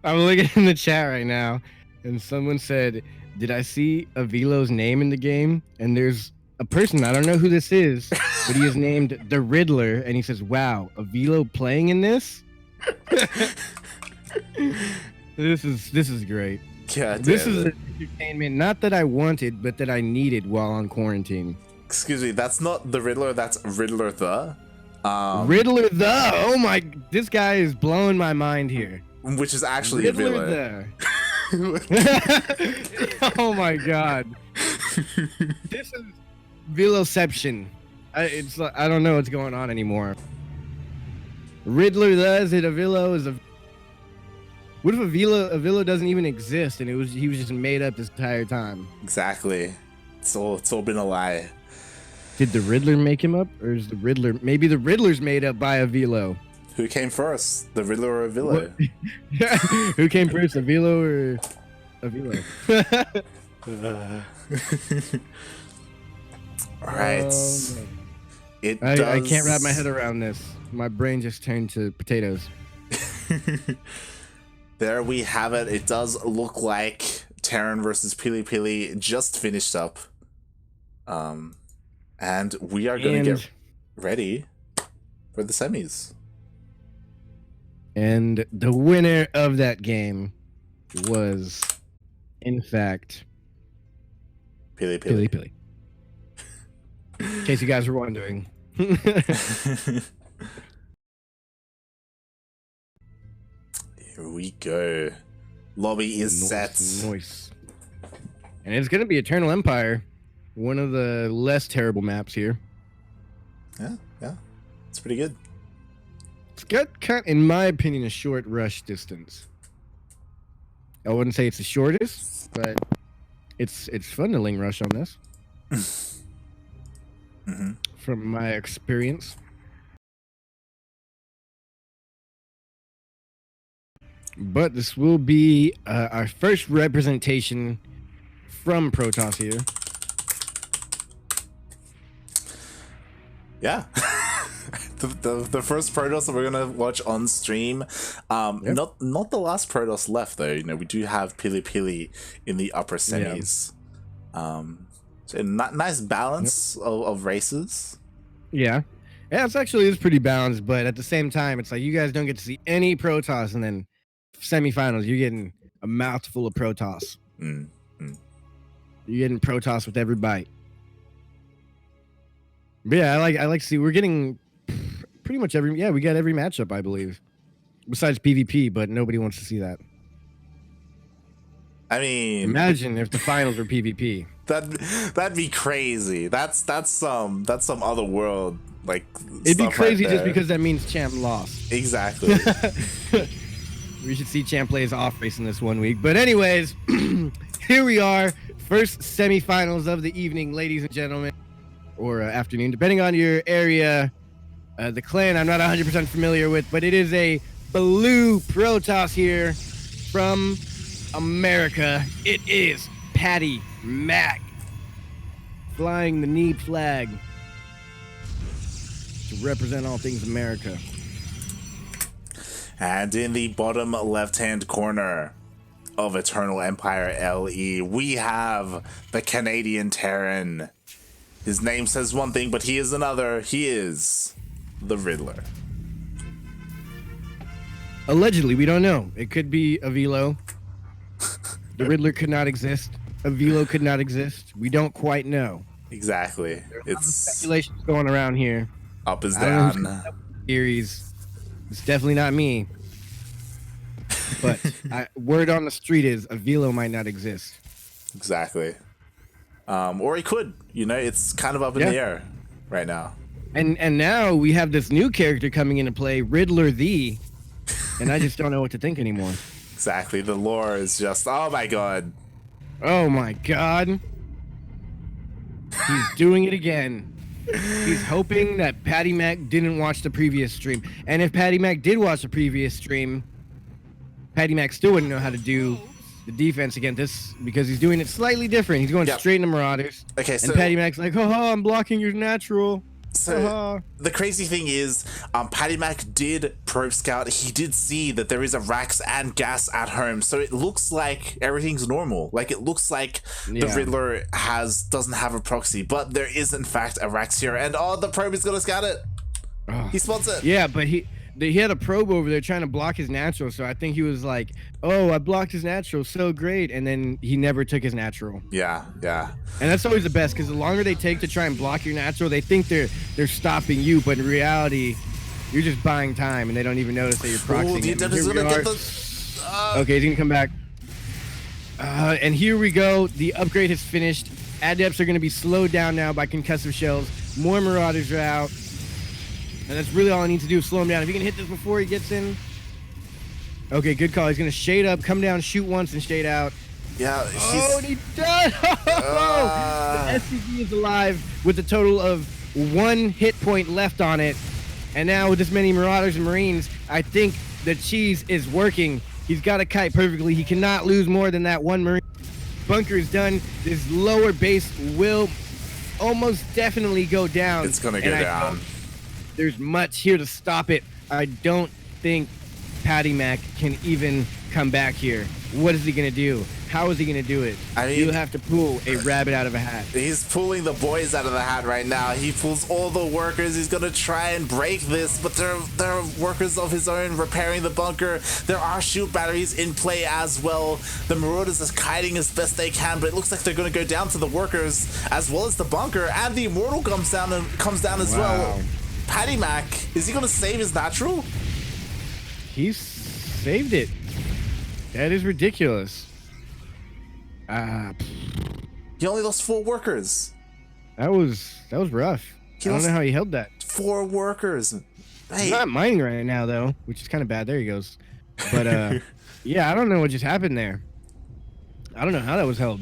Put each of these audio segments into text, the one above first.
I'm looking in the chat right now, and someone said, "Did I see Avilo's name in the game?" And there's a person, I don't know who this is, but he is named the Riddler, and he says, "Wow, Avilo playing in this? This is great. God This damn is it. entertainment, not that I wanted, but that I needed while on quarantine." Excuse me, that's not the Riddler, that's Riddler the. Riddler the, oh my, this guy is blowing my mind here. Which is actually Riddler a villain. the. Oh my god. This is Viloception. I don't know what's going on anymore. Riddler the, is it Avilo? Is a. What if Avilo doesn't even exist and he was just made up this entire time? Exactly. It's all been a lie. Did the Riddler make him up, or is the Riddler, maybe the Riddler's made up by Avilo? Who came first, the Riddler or Avilo? Who came first, Avilo or Avilo? All right. I can't wrap my head around this. My brain just turned to potatoes. There we have it. It does look like Terran versus Pili just finished up. And we are going to get ready for the semis. And the winner of that game was, in fact, Pili. In case you guys were wondering. Here we go. Lobby is set. Nice. And it's going to be Eternal Empire. One of the less terrible maps here. Yeah. It's pretty good. It's got, in my opinion, a short rush distance. I wouldn't say it's the shortest, but it's fun to ling rush on this. From my experience. But this will be our first representation from Protoss here. Yeah. the first Protoss that we're gonna watch on stream. Yep. Not the last Protoss left though. You know, we do have Pili in the upper semis. So nice balance of races. Yeah, it's actually pretty balanced, but at the same time, it's like you guys don't get to see any Protoss, and then semifinals, you're getting a mouthful of Protoss. You're getting Protoss with every bite. But yeah, I like to see we're getting pretty much every. Yeah, we got every matchup, I believe, besides PvP, but nobody wants to see that. I mean, imagine if the finals were PvP. That'd be crazy. That's some other world, like. It'd be crazy just because that means Champ lost. Exactly. We should see Champ play his off race in this 1 week. But anyways, here we are, first semifinals of the evening, ladies and gentlemen, or afternoon, depending on your area. The clan I'm not 100% familiar with, but it is a blue Protoss here from America. It is PattyMac flying the knee flag to represent all things America. And in the bottom left-hand corner of Eternal Empire LE, we have the Canadian Terran. His name says one thing, but he is another. He is the Riddler. Allegedly, we don't know. It could be Avilo. The Riddler could not exist. Avilo could not exist. We don't quite know. Exactly. It's speculations going around here. Up is down. Theories. It's definitely not me. But word on the street is Avilo might not exist. Exactly. Or he could. You know, it's kind of up in the air right now. And now we have this new character coming into play, Riddler the, and I just don't know what to think anymore. Exactly. The lore is just, oh my god. Oh my god. He's doing it again. He's hoping that PattyMac didn't watch the previous stream. And if PattyMac did watch the previous stream, PattyMac still wouldn't know how to do the defense against this because he's doing it slightly different. He's going straight into Marauders. Okay, so... And PattyMac's like, oh, I'm blocking your natural. So the crazy thing is, PattyMac did probe scout. He did see that there is a Rax and gas at home, so it looks like everything's normal. Like it looks like the Riddler doesn't have a proxy, but there is in fact a Rax here, and the probe is gonna scout it. He spots it. Yeah, but he had a probe over there trying to block his natural, so I think he was like, oh, I blocked his natural, so great, and then he never took his natural. Yeah. And that's always the best, because the longer they take to try and block your natural, they think they're stopping you, but in reality, you're just buying time, and they don't even notice that you're proxying him. Okay, he's gonna come back. And here we go. The upgrade has finished. Adepts are gonna be slowed down now by concussive shells. More Marauders are out. And that's really all I need to do is slow him down. If he can hit this before he gets in. Okay, good call. He's going to shade up, come down, shoot once, and shade out. Yeah. And he does! The SCP is alive with a total of 1 hit point left on it. And now with this many Marauders and Marines, I think the cheese is working. He's got a kite perfectly. He cannot lose more than that 1 Marine. Bunker is done. This lower base will almost definitely go down. It's going to go down. There's much here to stop it. I don't think PattyMac can even come back here. What is he going to do? How is he going to do it? I mean, you'll have to pull a rabbit out of a hat. He's pulling the boys out of the hat right now. He pulls all the workers. He's going to try and break this, but there are workers of his own repairing the bunker. There are shield batteries in play as well. The Marauders are kiting as best they can, but it looks like they're going to go down to the workers as well as the bunker, and the Immortal comes down as well. PattyMac, is he going to save his natural? He saved it. That is ridiculous. He only lost 4 workers. That was rough. I don't know how he held that. 4 workers. Hey. He's not mining right now though, which is kind of bad. There he goes. But yeah, I don't know what just happened there. I don't know how that was held.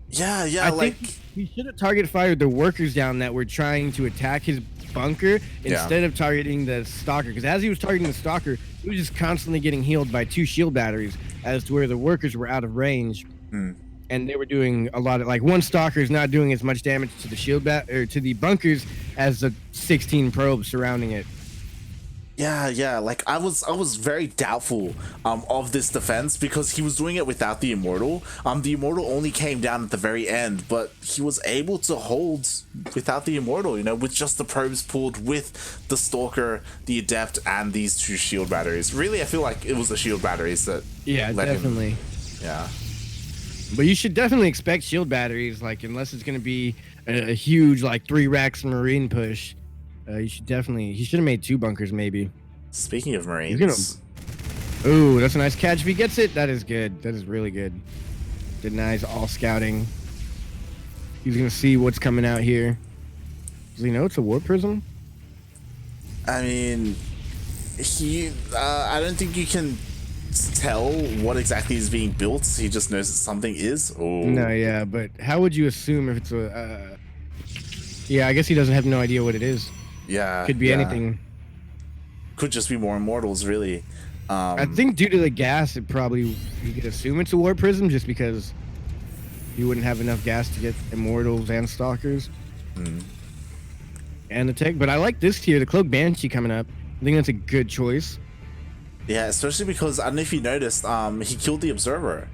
Yeah, I think he should have target fired the workers down that were trying to attack his bunker instead of targeting the stalker, because as he was targeting the stalker, he was just constantly getting healed by 2 shield batteries, as to where the workers were out of range, and they were doing a lot of, like, 1 stalker is not doing as much damage to the shield or to the bunkers as the 16 probes surrounding it. Yeah, like I was very doubtful of this defense, because he was doing it without the Immortal. The Immortal only came down at the very end, but he was able to hold without the Immortal, you know, with just the probes pulled with the Stalker, the Adept, and these 2 shield batteries. Really, I feel like it was the shield batteries that let definitely him. Yeah. But you should definitely expect shield batteries, like, unless it's going to be a huge, like, 3 racks Marine push. He should have made 2 bunkers maybe. Speaking of Marines. Ooh, that's a nice catch. If he gets it, that is good. That is really good. Denies all scouting. He's going to see what's coming out here. Does he know it's a warp prism? I mean, I don't think you can tell what exactly is being built. He just knows that something is. Oh. No, yeah, but how would you assume if it's a... yeah, I guess he doesn't have no idea what it is. Yeah. Could be anything. Could just be more Immortals, really. I think due to the gas, you could assume it's a warp prism, just because you wouldn't have enough gas to get Immortals and Stalkers. And the tech. But I like this tier, the Cloak Banshee coming up. I think that's a good choice. Yeah, especially because, I don't know if you noticed, he killed the Observer.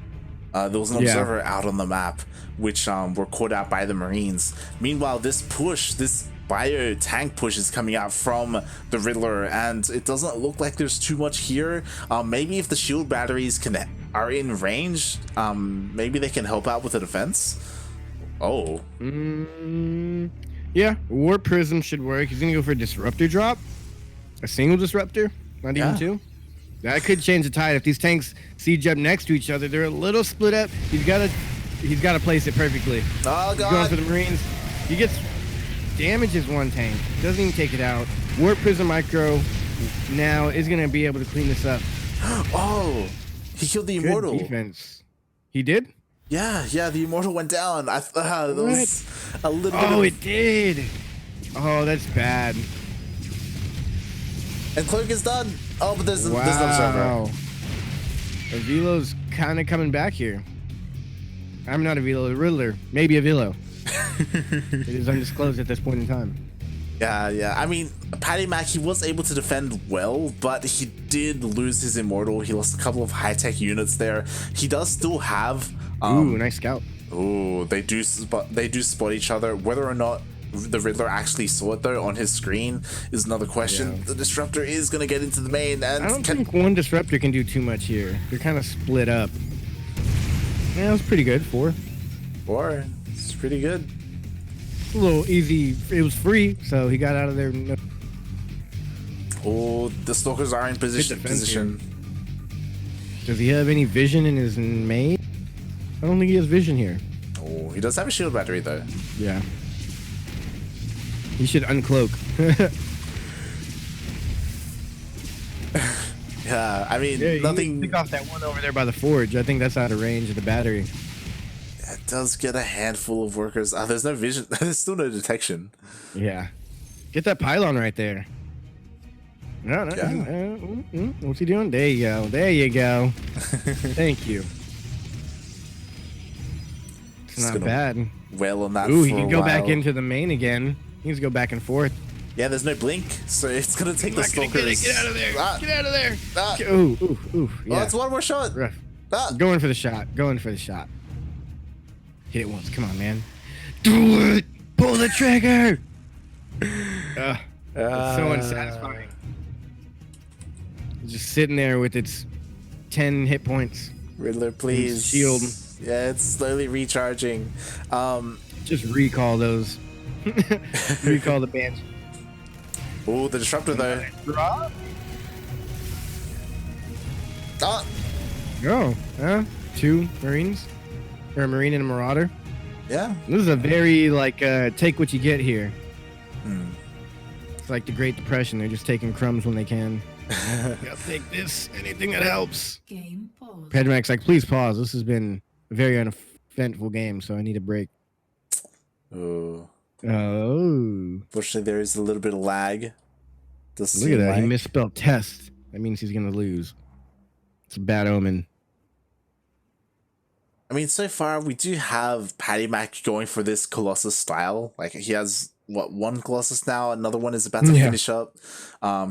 There was an Observer out on the map, which were caught out by the Marines. Meanwhile, this bio tank push is coming out from the Riddler, and it doesn't look like there's too much here. Maybe if the shield batteries are in range, maybe they can help out with the defense. Oh. Yeah, Warp Prism should work. He's gonna go for a Disruptor drop. A single Disruptor, not even 2. That could change the tide. If these tanks siege up next to each other, they're a little split up. He's gotta place it perfectly. Oh god. He's going for the Marines. He damages 1 tank. Doesn't even take it out. Warp Prism Micro now is gonna be able to clean this up. Oh, he killed the Immortal. Good defense. He did? Yeah, the Immortal went down. I thought that was a little bit. Oh, it did. Oh, that's bad. And Cloak is done. Oh, but there's an Observer. Avilo's kind of coming back here. I'm not Avilo, the Riddler. Maybe Avilo. It is undisclosed at this point in time. Yeah. I mean, PattyMac, he was able to defend well, but he did lose his Immortal. He lost a couple of high-tech units there. He does still have... Ooh, nice scout. Ooh, they do spot each other. Whether or not the Riddler actually saw it, though, on his screen is another question. Yeah. The Disruptor is going to get into the main, and... I don't think one Disruptor can do too much here. They're kind of split up. Yeah, it was pretty good. 4. It's pretty good. A little easy. It was free, so he got out of there. Oh, the Stalkers are in position. Does he have any vision in his main? I don't think he has vision here. Oh, he does have a shield battery, though. Yeah. He should uncloak. Yeah, I mean, nothing... Pick off that one over there by the forge. I think that's out of range of the battery. It does get a handful of workers. There's no vision. There's still no detection. Yeah. Get that pylon right there. No. What's he doing? There you go. There you go. Thank you. It's not bad. Well on that. Ooh, he can go back into the main again. He needs to go back and forth. Yeah, there's no blink, so it's gonna take the Stalkers. Get out of there! Get out of there! Ooh. Yeah. Oh, it's one more shot. Going for the shot. Hit it once. Come on, man. Do it! Pull the trigger! It's so unsatisfying. Just sitting there with its 10 hit points. Riddler, please. Shield. Yeah, it's slowly recharging. Just recall those. Recall the Banshee. Oh, the Disruptor, though. Two Marines. Or a Marine and a Marauder. Yeah. This is a very, take what you get here. It's like the Great Depression. They're just taking crumbs when they can. I'll take this. Anything that helps. Game pause. PattyMac's like, please pause. This has been a very uneventful game, so I need a break. Oh. Fortunately, there is a little bit of lag. Look at that. He misspelled test. That means he's going to lose. It's a bad omen. I mean, so far, we do have PattyMac going for this Colossus style. Like, he has, one Colossus now? Another one is about to finish up.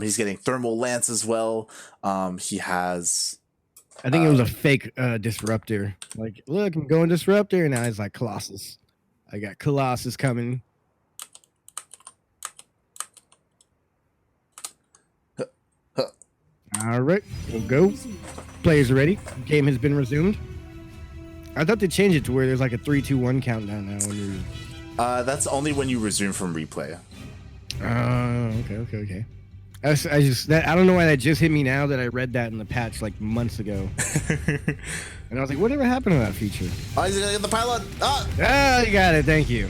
He's getting Thermal Lance as well. He has... I think it was a fake Disruptor. Like, look, I'm going Disruptor, and now he's like, Colossus. I got Colossus coming. All right, we'll go. Players are ready. Game has been resumed. I thought they changed it to where there's like a 3, 2, 1 countdown now. When you... that's only when you resume from replay. Okay. I don't know why that just hit me now that I read that in the patch like months ago. And I was like, whatever happened to that feature? Oh, he's gonna get the pylon. You got it. Thank you.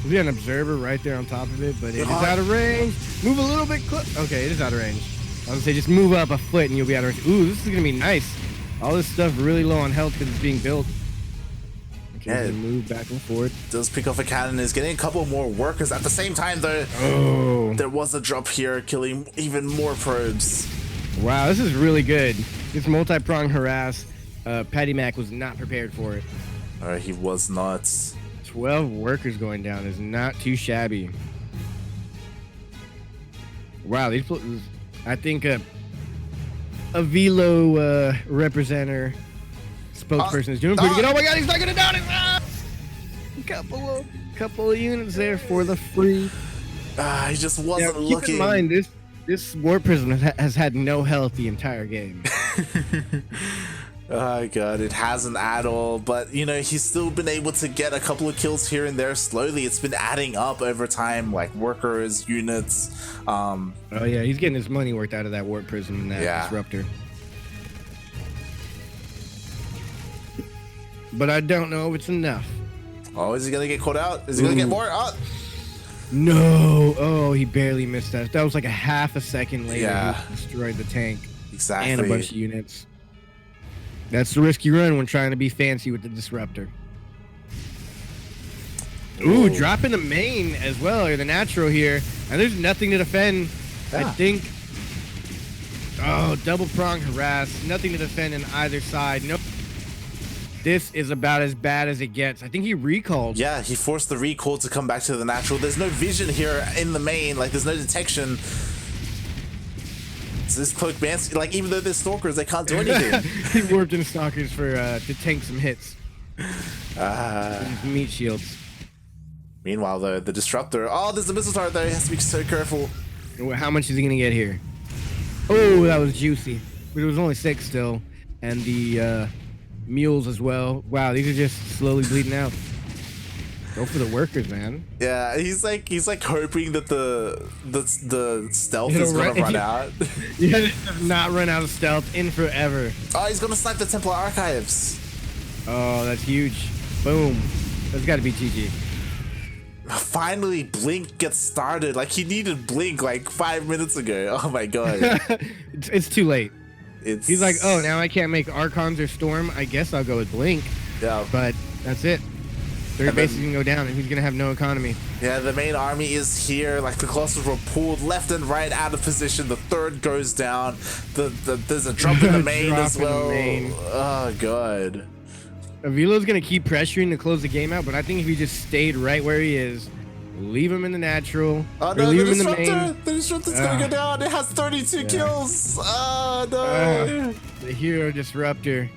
We got an observer right there on top of it, but it is out of range. Move a little bit close. Okay, it is out of range. I was gonna say just move up a foot and you'll be out of range. Ooh, this is gonna be nice. All this stuff really low on health because it's being built. Okay, move back and forth. Does pick off a cannon, is getting a couple more workers at the same time though. Oh, there was a drop here, killing even more probes. Wow, this is really good. This multi-prong harass. PattyMac was not prepared for it. He was not. 12 workers going down is not too shabby. Wow, these. I think a Velo representer spokesperson is doing pretty good. Oh my God, he's not gonna down it. Couple of units there for the free. He just wasn't looking. Keep in mind this Warp Prism has had no health the entire game. Oh God, it hasn't at all. But you know, he's still been able to get a couple of kills here and there. Slowly, it's been adding up over time, like workers, units. Oh yeah, he's getting his money worked out of that Warp Prism and that Disruptor. But I don't know if it's enough. Oh, is he gonna get caught out? Is he gonna get more? No! Oh, he barely missed that. That was like a half a second later. Yeah. He destroyed the tank. Exactly. And a bunch of units. That's the risk you run when trying to be fancy with the Disruptor. Ooh, dropping the main as well, or the natural here. And there's nothing to defend, I think. Oh, double prong harass. Nothing to defend on either side. Nope. this is about as bad as it gets. I think he recalled. Yeah, he forced the recall to come back to the natural. There's no vision here in the main. Like, there's no detection. So this cloak bans, like, even though they're stalkers, they can't do anything. He warped in stalkers for to tank some hits. Meat shields. Meanwhile, though, the disruptor. Oh, there's the missile turret there. He has to be so careful. How much is he gonna get here? Oh, that was juicy. But it was only 6 still, and the mules as well. Wow, these are just slowly bleeding out. Go for the workers, man. Yeah, he's like hoping that the stealth is gonna run out. Yeah, not run out of stealth in forever. Oh, he's gonna snipe the Templar archives. Oh, that's huge. Boom. That's got to be GG. Finally, Blink gets started. Like, he needed Blink like 5 minutes ago. Oh my god. It's too late. He's like, oh, now I can't make Archons or Storm. I guess I'll go with Blink. Yeah. But that's it. Third base is going to go down, and he's going to have no economy. Yeah, the main army is here. Like, the Colossus were pulled left and right out of position. The third goes down. There's a drop in the main as well. Oh, God. Avilo's going to keep pressuring to close the game out, but I think if he just stayed right where he is, leave him in the natural. Oh, no, leave the him disruptor! in the main. The disruptor's going to go down. It has 32 kills. Oh, no. The hero disruptor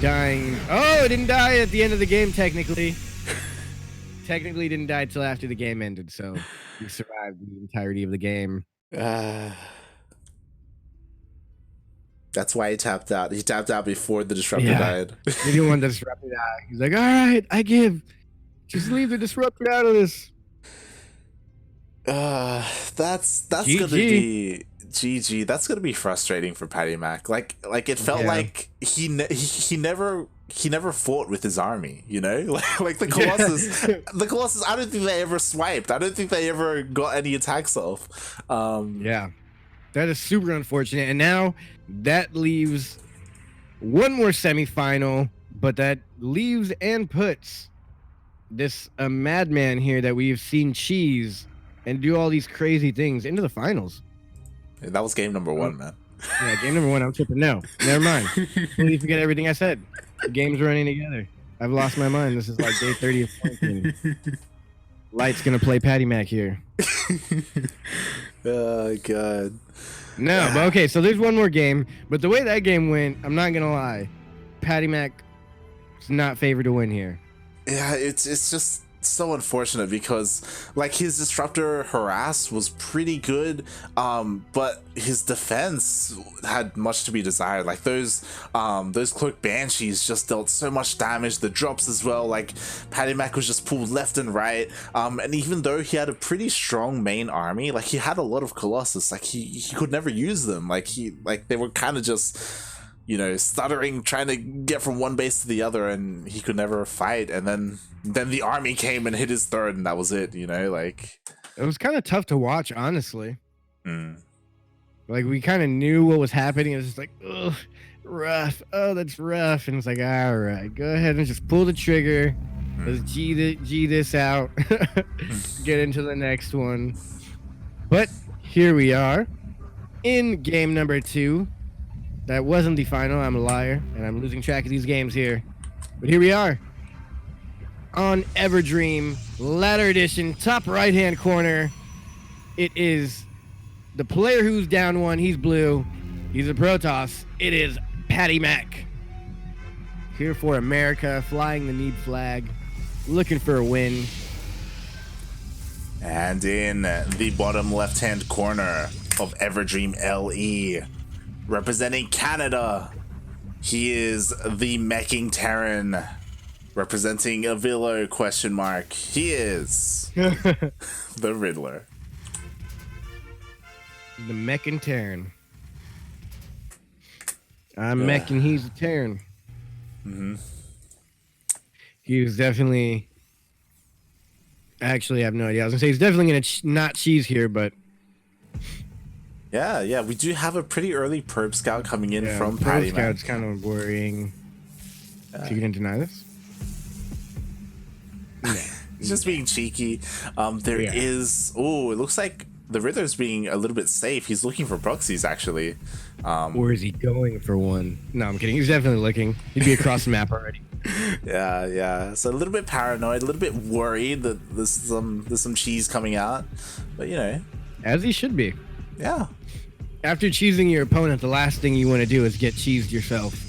dying. Oh, it didn't die at the end of the game, technically. Technically didn't die till after the game ended, so he survived the entirety of the game. That's why he tapped out. He tapped out before the disruptor died. He didn't want the disruptor to die. He's like, all right, I give. Just leave the disruptor out of this. That's gonna be GG. That's gonna be frustrating for PattyMac. Like it felt like he never fought with his army, you know? Like the Colossus. The Colossus, I don't think they ever swiped. I don't think they ever got any attacks off. Yeah. That is super unfortunate. And now that leaves one more semifinal, but that leaves and puts this madman here that we've seen cheese and do all these crazy things into the finals. That was game number 1, man. Yeah, game number 1. I'm tripping. No, never mind. Please forget everything I said. The game's running together. I've lost my mind. This is like day 30 of quarantine. Light's gonna play PattyMac here. Oh god. No, but okay, so there's one more game, but the way that game went, I'm not gonna lie, PattyMac is not favored to win here. Yeah, it's just so unfortunate because like his disruptor harass was pretty good, but his defense had much to be desired. Like those cloak banshees just dealt so much damage. The drops as well, like PattyMac was just pulled left and right, and even though he had a pretty strong main army, like he had a lot of Colossus, like he could never use them. Like they were kind of just, you know, stuttering, trying to get from one base to the other, and he could never fight. And then the army came and hit his third, and that was it, you know? Like, it was kind of tough to watch, honestly. Like, we kind of knew what was happening. It was just like, ugh, rough. Oh, that's rough. And it's like, all right, go ahead and just pull the trigger. Let's G this out. Get into the next one. But here we are in game number 2. That wasn't the final. I'm a liar, and I'm losing track of these games here. But here we are on Everdream Ladder Edition, top right-hand corner. It is the player who's down 1. He's blue. He's a Protoss. It is PattyMac. Here for America, flying the need flag, looking for a win. And in the bottom left-hand corner of Everdream LE, representing Canada, he is the Mecking Terran. Representing Avilo, question mark, he is the Riddler. The Mecking Terran. I'm Mech and he's a Terran. He was definitely... Actually, I have no idea. I was going to say he's definitely going to not cheese here, but... Yeah, we do have a pretty early probe scout coming in from PattyMac. Probe scout's kind of worrying. So you gonna deny this? No. He's just being cheeky. There is... Oh, it looks like the Riddler's being a little bit safe. He's looking for proxies, actually. Or is he going for one? No, I'm kidding. He's definitely looking. He'd be across the map already. Yeah. So a little bit paranoid, a little bit worried that there's some cheese coming out, but you know, as he should be. Yeah. After cheesing your opponent, the last thing you want to do is get cheesed yourself.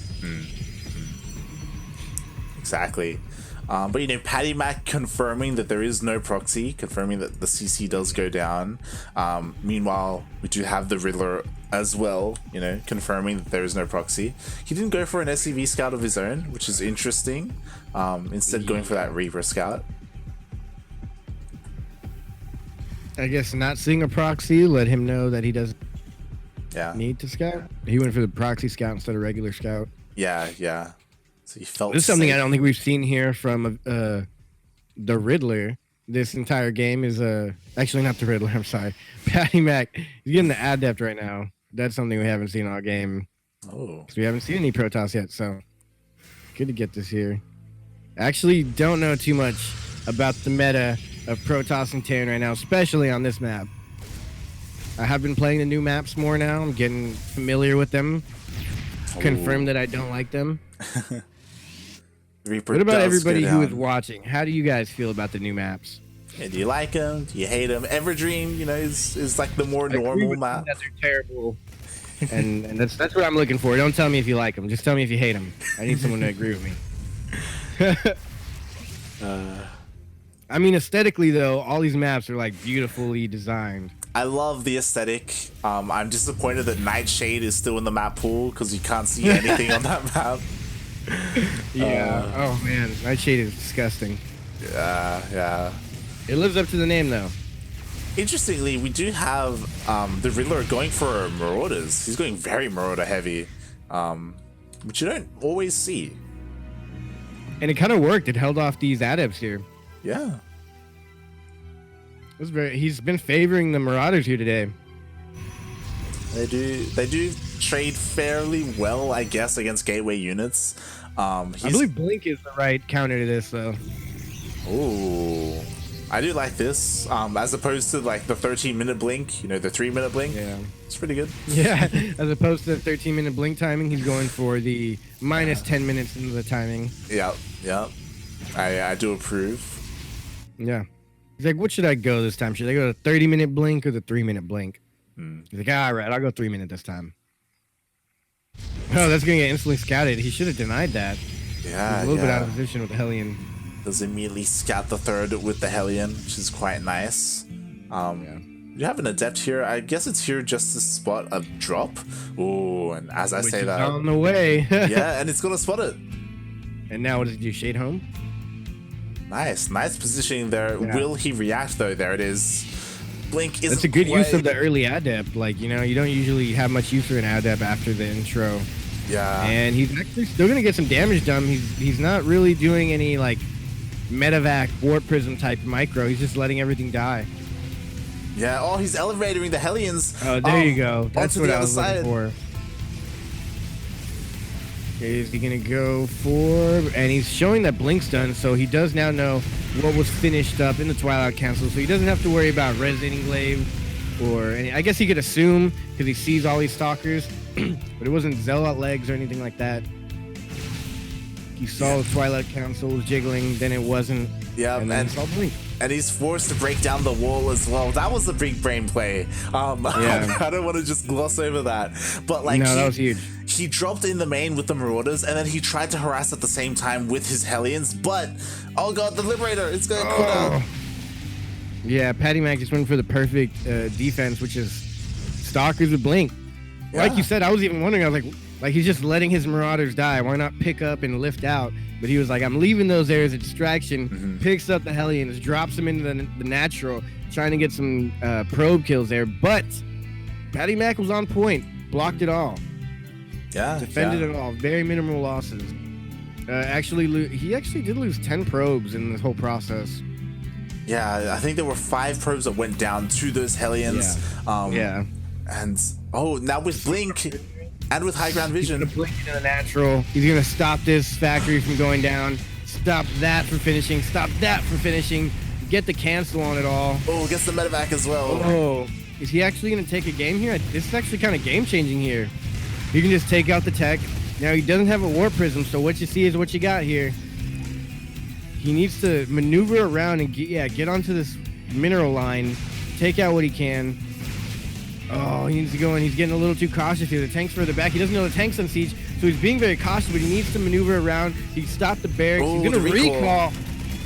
Exactly. But you know, PattyMac confirming that there is no proxy, confirming that the CC does go down. Meanwhile, we do have the Riddler as well, you know, confirming that there is no proxy. He didn't go for an SCV scout of his own, which is interesting. Instead going for that Reaper scout. I guess not seeing a proxy let him know that he doesn't need to scout. He went for the proxy scout instead of regular scout. Yeah. So he felt this is something safe. I don't think we've seen here from the Riddler. This entire game is actually not the Riddler. I'm sorry, PattyMac. He's getting the Adept right now. That's something we haven't seen all game. Oh, we haven't seen any Protoss yet, so good to get this here. Actually, don't know too much about the meta of Protoss and Terran right now, especially on this map. I have been playing the new maps more now. I'm getting familiar with them. Confirmed that I don't like them. Reaper what about everybody who is watching? How do you guys feel about the new maps? Yeah, do you like them? Do you hate them? Everdream, you know, is like the more normal map. That they're terrible, and that's what I'm looking for. Don't tell me if you like them. Just tell me if you hate them. I need someone to agree with me. I mean, aesthetically though, all these maps are like beautifully designed. I love the aesthetic. I'm disappointed that Nightshade is still in the map pool because you can't see anything on that map. Yeah. Oh man, Nightshade is disgusting. Yeah. It lives up to the name though. Interestingly, we do have the Riddler going for Marauders. He's going very Marauder heavy, which you don't always see. And it kind of worked. It held off these Adepts here. Yeah. He's been favoring the Marauders here today. They do trade fairly well, I guess, against gateway units. I believe Blink is the right counter to this, though. Oh, I do like this, as opposed to like the 13-minute blink. You know, the 3-minute blink. Yeah, it's pretty good. Yeah, as opposed to the 13-minute blink timing, he's going for the minus 10 minutes into the timing. Yeah. I do approve. Yeah. He's like, what should I go this time? Should I go to 30-minute blink or the 3-minute blink? He's like, all right, I'll go 3-minute this time. Oh, that's going to get instantly scouted. He should have denied that. Yeah, He's a little bit out of position with the Hellion. Does immediately scout the third with the Hellion, which is quite nice. You have an Adept here. I guess it's here just to spot a drop. Oh, and as I say that, on the way. Yeah, and it's going to spot it. And now what does he do? Shade home? Nice positioning there. Yeah. Will he react though? There it is. Blink is. That's a good use of the early Adept. Like, you know, you don't usually have much use for an Adept after the intro. Yeah. And he's actually still gonna get some damage done. He's not really doing any like medevac warp prism type micro. He's just letting everything die. Yeah. Oh, he's elevating the Hellions. Oh, there you go. That's what I was looking for. Is he gonna go for? And he's showing that Blink's done, so he does now know what was finished up in the Twilight Council, so he doesn't have to worry about Resonating Glaive or any. I guess he could assume because he sees all these stalkers, but it wasn't Zealot legs or anything like that. He saw the Twilight Council was jiggling, then it wasn't. Yeah, and then he saw Blink. And he's forced to break down the wall as well. That was a big brain play. Yeah. I don't want to just gloss over that. But like, no, that was huge. He dropped in the main with the Marauders, and then he tried to harass at the same time with his Hellions. But oh god, the Liberator! It's going to go down. Yeah, PattyMac just went for the perfect defense, which is Stalkers with Blink. Yeah. Like you said, I was even wondering. I was like he's just letting his Marauders die. Why not pick up and lift out? But he was like, I'm leaving those there as a distraction. Picks up the Hellions, drops them into the natural, trying to get some probe kills there. But PattyMac was on point, blocked it all. Yeah, defended it all. Very minimal losses. He actually did lose 10 probes in this whole process. Yeah, I think there were 5 probes that went down to those Hellions. Yeah. And now with Blink and with high ground vision, he's gonna blink into the natural. He's gonna stop this factory from going down. Stop that from finishing. Stop that from finishing. Get the cancel on it all. Oh, gets the medevac as well. Oh, is he actually gonna take a game here? This is actually kind of game changing here. You can just take out the tech. Now he doesn't have a warp prism, so what you see is what you got here. he needs to maneuver around and get onto this mineral line, take out what he can. Oh, he needs to go in. He's getting a little too cautious here. The tank's further back. He doesn't know the tank's on siege, so he's being very cautious, but he needs to maneuver around. He stopped the barracks. He's going to recall.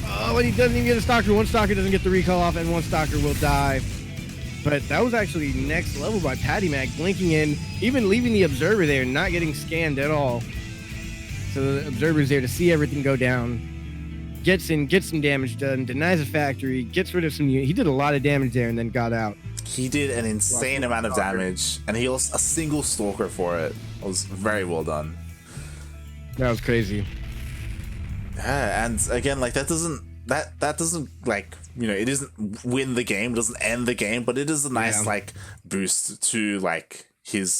Oh, and he doesn't even get a stalker. One stalker doesn't get the recall off, and one stalker will die. But that was actually next level by PattyMac, blinking in, even leaving the observer there, not getting scanned at all. So the observer's there to see everything go down. Gets in, gets some damage done, denies a factory, gets rid of some units. He did a lot of damage there and then got out. He did an insane amount of damage, and he lost a single stalker for it. It was very well done. That was crazy. Yeah, and again, like that doesn't like, you know, it doesn't win the game, doesn't end the game, but it is a nice like boost to like his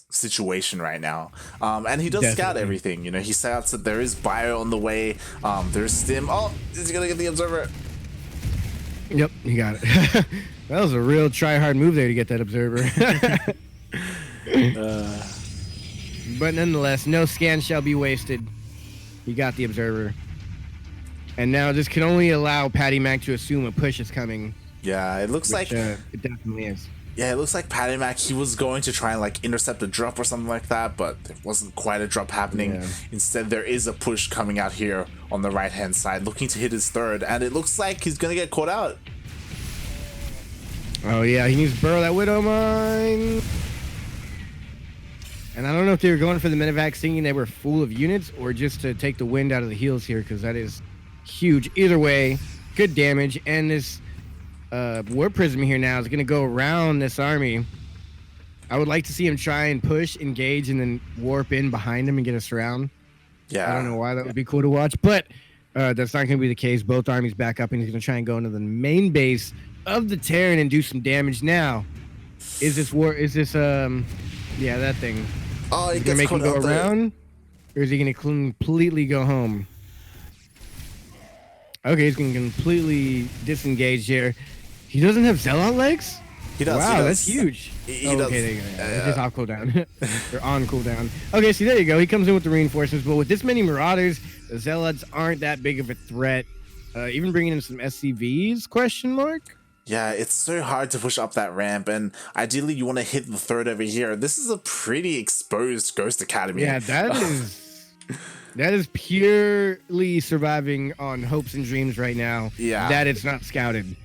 situation right now. And he does scout everything, you know, he scouts that there is bio on the way, there's stim. Oh, is he gonna get the observer? Yep, he got it. That was a real try-hard move there to get that observer. But nonetheless, no scan shall be wasted. He got the observer. And now this can only allow PattyMac to assume a push is coming. Yeah, it looks like... it definitely is. Yeah, it looks like PattyMac, he was going to try and like intercept a drop or something like that, but there wasn't quite a drop happening. Yeah. Instead, there is a push coming out here on the right-hand side, looking to hit his third, and it looks like he's going to get caught out. Oh yeah, he needs to burrow that Widow Mine. And I don't know if they were going for the medevac thinking they were full of units or just to take the wind out of the heels here, because that is huge. Either way, good damage. And this Warp Prism here now is going to go around this army. I would like to see him try and push, engage, and then warp in behind him and get us around. Yeah. I don't know why that would be cool to watch, but that's not going to be the case. Both armies back up, and he's going to try and go into the main base of the Terran and do some damage. Now, is this yeah, that thing. Oh, is he gonna make him go around, or is he gonna completely go home? Okay, he's gonna completely disengage here. He doesn't have Zealot legs? He does. Wow, he does. that's huge. He does. Okay, there you go. They're just off cooldown. They're on cooldown. Okay, see, there you go. He comes in with the reinforcements, but with this many Marauders, the Zealots aren't that big of a threat. Even bringing in some SCVs, question mark? Yeah, it's so hard to push up that ramp, and ideally you want to hit the third over here. This is a pretty exposed Ghost Academy. Yeah, that is purely surviving on hopes and dreams right now. Yeah. That it's not scouted.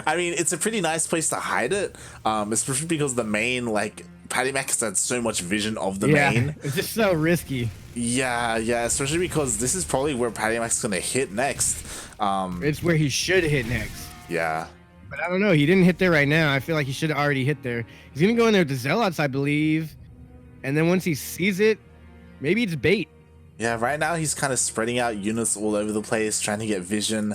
I mean, it's a pretty nice place to hide it, especially because the main, like, PattyMac has had so much vision of the main. It's just so risky. Yeah, especially because this is probably where PattyMac's going to hit next. It's where he should hit next. Yeah. But I don't know. He didn't hit there right now. I feel like he should have already hit there. He's going to go in there with the Zealots, I believe. And then once he sees it, maybe it's bait. Yeah, right now he's kind of spreading out units all over the place, trying to get vision.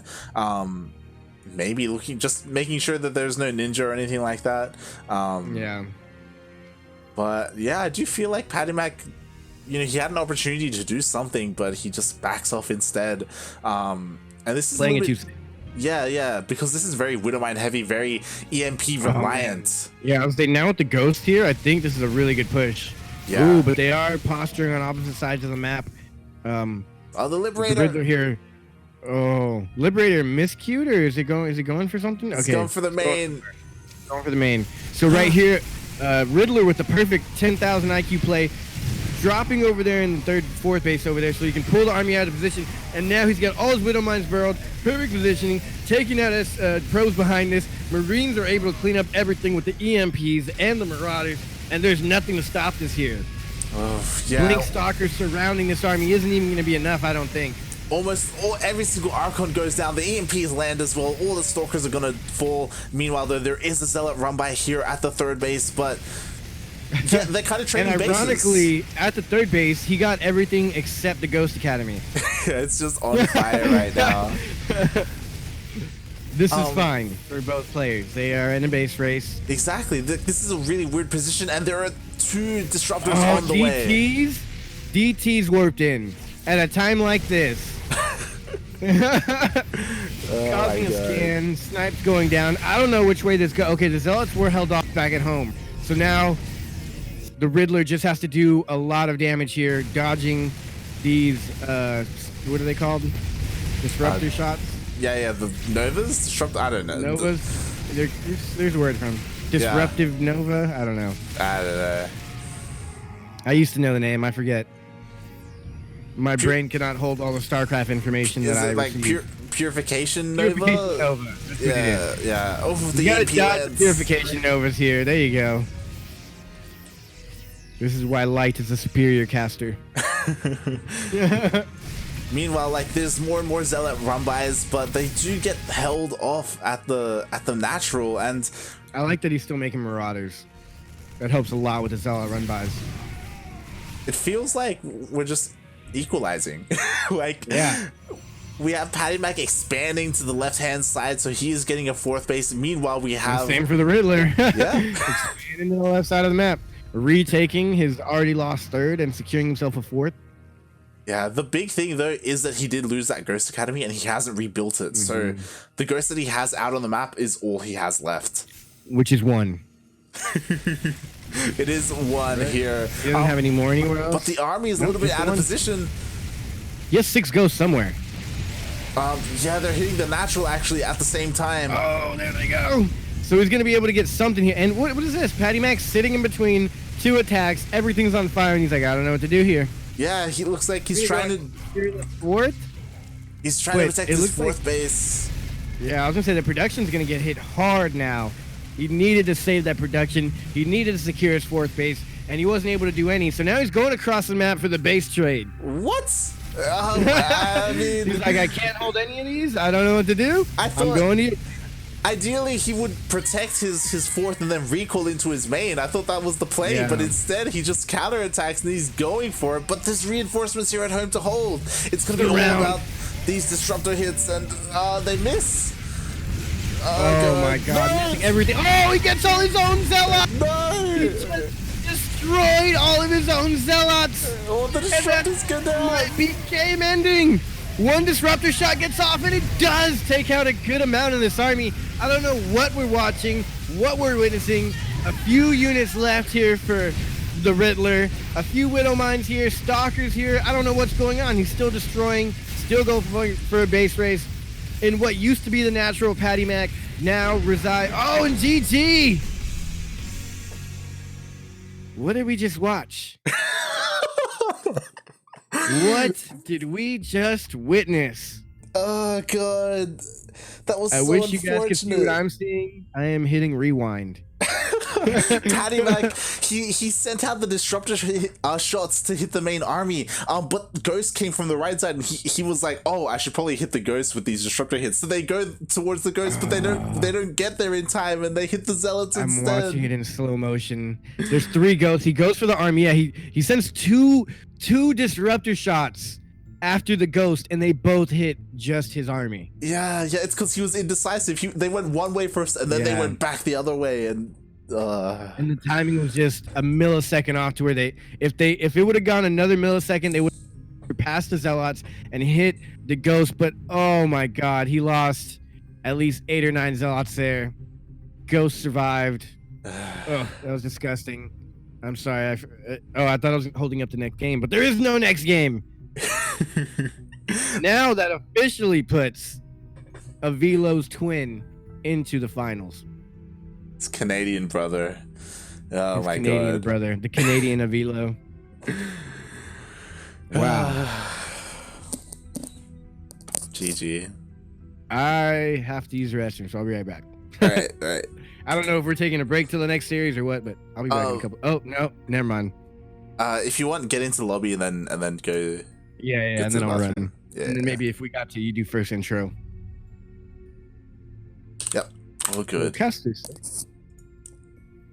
Maybe just making sure that there's no ninja or anything like that. Yeah. But yeah, I do feel like PattyMac, you know, he had an opportunity to do something, but he just backs off instead. And this is playing it too. Yeah, because this is very Widowmine heavy, very EMP reliant. Yeah, I was saying, now with the Ghost here, I think this is a really good push. Yeah. Ooh, but they are posturing on opposite sides of the map. Oh, the Liberator. The Riddler here. Oh, Liberator miscued, or is it going for something? It's going for the main. Going for the main. So right here, Riddler with the perfect 10,000 IQ play, dropping over there in the fourth base over there, so he can pull the army out of position. And now he's got all his Widow Mines burrowed, perfect positioning, taking out his pros behind this. Marines are able to clean up everything with the EMPs and the Marauders, and there's nothing to stop this here. Oh, yeah. Blink Stalkers surrounding this army isn't even going to be enough, I don't think. Every single Archon goes down. The EMPs land as well. All the Stalkers are going to fall. Meanwhile, though, there is a Zealot run by here at the third base, but yeah, they're kind of trading and bases. ironically, at the third base, he got everything except the Ghost Academy. It's just on fire right now. This is fine for both players. They are in a base race. Exactly. This is a really weird position, and there are two disruptors on the way. DT's warped in at a time like this. Causing a scan, snipes going down. I don't know which way this goes. Okay, the Zealots were held off back at home. So now the Riddler just has to do a lot of damage here, dodging these, what are they called? Disruptor shots. Yeah, the Novas? Disrupt, I don't know. Novas. There's a word from disruptive Nova. I don't know. I don't know. I used to know the name. I forget. My brain cannot hold all the StarCraft information that I like Purification Nova? Purification Nova. That's yeah. Over the you gotta dodge the Purification Novas here. There you go. This is why Light is a superior caster. Meanwhile, like there's more and more Zealot run-bys, but they do get held off at the natural, and I like that he's still making Marauders. That helps a lot with the Zealot run-bys. It feels like we're just equalizing. Like, yeah. We have PattyMac expanding to the left-hand side, so he is getting a 4th base. Meanwhile, we have... Same for the Riddler. Yeah. Expanding to the left side of the map. Retaking his already lost 3rd and securing himself a 4th. Yeah, the big thing, though, is that he did lose that Ghost Academy, and he hasn't rebuilt it. So the Ghost that he has out on the map is all he has left. Which is 1. It is 1 here. He doesn't have any more anywhere else. But the army is a little bit out of position. He has 6 ghosts somewhere. Yeah, they're hitting the natural actually at the same time. Oh, there they go. So he's going to be able to get something here. And what is this? PattyMac sitting in between 2 attacks. Everything's on fire, and he's like, I don't know what to do here. Yeah, he looks like he's trying to... 4th? He's trying to protect his 4th base. Yeah, I was going to say the production's going to get hit hard now. He needed to save that production. He needed to secure his 4th base, and he wasn't able to do any. So now he's going across the map for the base trade. What? I mean... He's like, I can't hold any of these. I don't know what to do. I'm going to... Ideally, he would protect his 4th and then recall into his main. I thought that was the play, but instead he just counterattacks and he's going for it. But there's reinforcements here at home to hold. It's going to be all about these disruptor hits, and they miss. Oh my god, no! missing everything. Oh, he gets all his own Zealots! No! He just destroyed all of his own Zealots! Oh, the disruptor's good now! Might be game ending! 1 disruptor shot gets off, and it does take out a good amount of this army. I don't know what we're watching, what we're witnessing. A few units left here for the Riddler. A few Widow Mines here, Stalkers here. I don't know what's going on. He's still destroying, still going for a base race. In what used to be the natural PattyMac now reside. Oh, and GG! What did we just watch? What did we just witness? Oh god, that was so wish you guys could see what I'm seeing. I am hitting rewind. PattyMac, he sent out the disruptor shots to hit the main army, but Ghost came from the right side, and he was like, oh, I should probably hit the Ghost with these disruptor hits. So they go towards the Ghost, but they don't get there in time, and they hit the Zealots instead. I'm watching it in slow motion. There's 3 Ghosts. He goes for the army. Yeah, he sends two disruptor shots after the Ghost, and they both hit just his army. Yeah, it's because he was indecisive. They went one way first, and then they went back the other way, and the timing was just a millisecond off to where if it would have gone another millisecond, they would have passed the Zealots and hit the Ghost. But oh my god, he lost at least 8 or 9 Zealots there. Ghost survived. Oh, that was disgusting. I'm sorry. I thought I was holding up the next game, but there is no next game. Now that officially puts Avilo's twin into the finals. It's Canadian brother. Oh my god. Canadian brother. The Canadian Avilo. Wow. GG. I have to use the restroom, so I'll be right back. All right. I don't know if we're taking a break till the next series or what, but I'll be back in a couple. Oh no, never mind. If you want, get into the lobby and then go. Yeah, and then I'll run. Yeah, and then maybe if we got to, you do first intro. Yep. All good. Casters.